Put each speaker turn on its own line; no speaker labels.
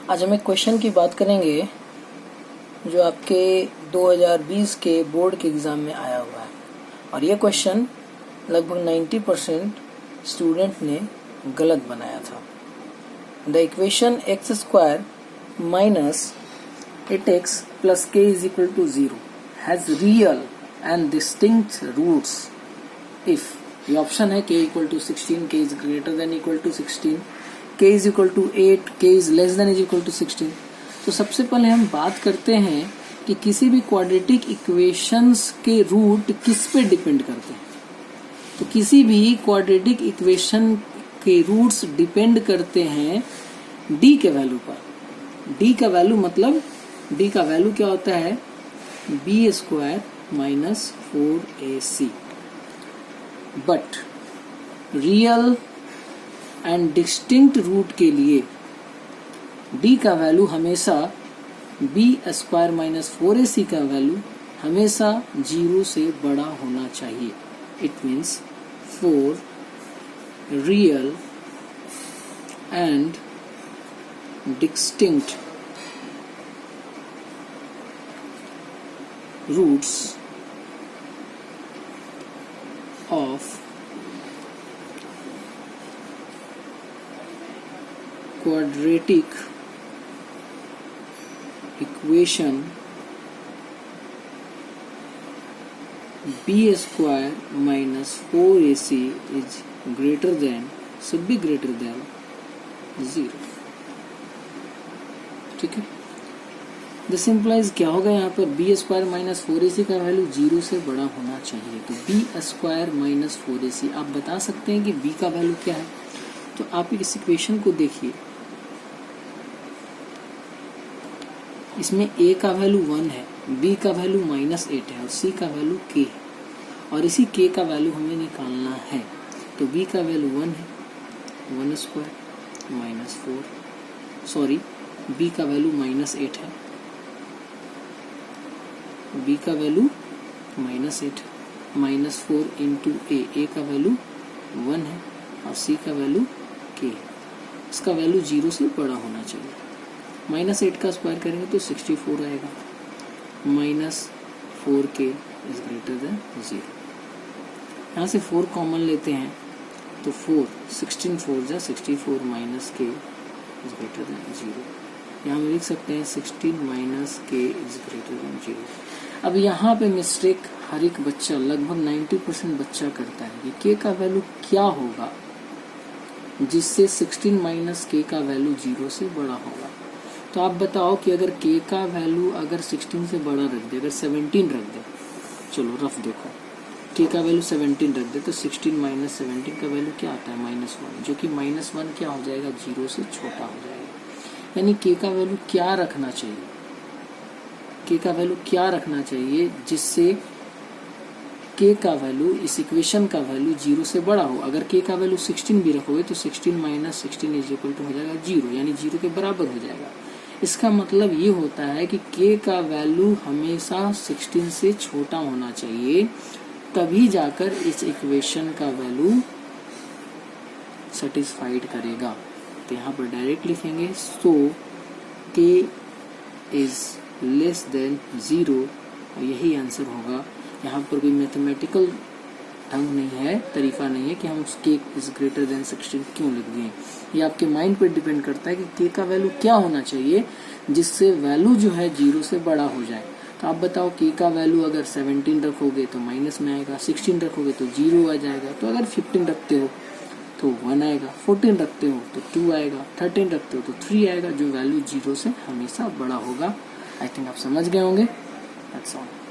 आज हम एक क्वेश्चन की बात करेंगे जो आपके 2020 के बोर्ड के एग्ज़ाम में आया हुआ है और ये क्वेश्चन लगभग 90% स्टूडेंट ने गलत बनाया था। The equation x square minus 8x plus k is equal to 0 has real and distinct roots if ये ऑप्शन है k equal to 16, k is greater than equal to 16, k is equal to 8, k is less than is equal to 16। तो सबसे पहले हम बात करते हैं कि किसी भी क्वाड्रेटिक इक्वेशंस के रूट किस पे डिपेंड करते हैं। तो किसी भी क्वाड्रेटिक इक्वेशन के रूट्स डिपेंड करते हैं d के वैल्यू पर। d का वैल्यू मतलब d का वैल्यू क्या होता है, b square minus 4ac। But real and distinct root के लिए d का वैल्यू हमेशा b स्क्वायर माइनस 4ac का वैल्यू हमेशा 0 से बड़ा होना चाहिए। It means for real and distinct roots of quadratic equation b square minus 4ac is greater than should be greater than 0। ठीक है, दिस इम्प्लाइज क्या होगा यहाँ पर, बी स्क्वायर माइनस 4ac का वैल्यू 0 से बड़ा होना चाहिए। तो बी स्क्वायर माइनस 4ac आप बता सकते हैं कि b का वैल्यू क्या है। तो आप इस इक्वेशन को देखिए, इसमें a का वैल्यू 1 है, b का वैल्यू माइनस 8 है और c का वैल्यू k है और इसी k का वैल्यू हमें निकालना है। तो b का वैल्यू 1 है, 1 स्क्वायर माइनस 4, b का वैल्यू माइनस 8 है, b का value minus 8 minus 4 into a का वैल्यू 1 है और c का वैल्यू k है। इसका वैल्यू 0 से बड़ा होना चाहिए। माइनस 8 का स्क्वायर करेंगे तो 64 आएगा, minus 4k is greater then 0। यहाँ से 4 कॉमन लेते हैं तो 16 4 जा 64 minus k is greater then 0। यहाँ हम लिख सकते हैं 16 minus k is greater then 0। अब यहाँ पे मिस्टेक हर एक बच्चा लगभग 90% बच्चा करता है कि k का वैल्यू क्या होगा जिससे 16 माइनस k का वैल्यू 0 से बड़ा होगा। तो आप बताओ कि अगर k का वैल्यू अगर 16 से बड़ा रख दे, अगर 17 रख दे, चलो रफ देखो, k का वैल्यू 17 रख दे तो 16 माइनस 17 का वैल्यू क्या आता है, -1, जो कि -1 क्या हो जाएगा, 0 से छोटा हो जाएगा। यानी k का वैल्यू क्या रखना चाहिए, k का वैल्यू क्या रखना चाहिए जिससे k का वैल्यू इस इक्वेशन का वैल्यू 0 से बड़ा हो। अगर k का वैल्यू 16 भी रखोगे तो 16 माइनस 16 इज इक्वल टू हो जाएगा 0, यानी 0 के बराबर हो जाएगा। इसका मतलब ये होता है कि k का वैल्यू हमेशा 16 से छोटा होना चाहिए, तभी जाकर इस इक्वेशन का वैल्यू सेटिस्फाइड करेगा। तो यहाँ पर डायरेक्ट लिखेंगे सो k इज लेस देन 0 और यही आंसर होगा। यहाँ पर कोई मैथमेटिकल ढंग नहीं है, तरीका नहीं है कि हम उस k इज ग्रेटर देन 16 क्यों लिख दें। ये आपके माइंड पर डिपेंड करता है कि k का वैल्यू क्या होना चाहिए जिससे वैल्यू जो है 0 से बड़ा हो जाए। तो आप बताओ k का वैल्यू अगर 17 रखोगे तो माइनस में आएगा, 16 रखोगे तो 0 आ जाएगा, तो अगर 15 रखते हो तो 1 आएगा, 14 रखते हो तो 2 आएगा, 13 रखते हो तो 3 आएगा, जो वैल्यू 0 से हमेशा बड़ा होगा। आई थिंक आप समझ गए होंगे। That's all.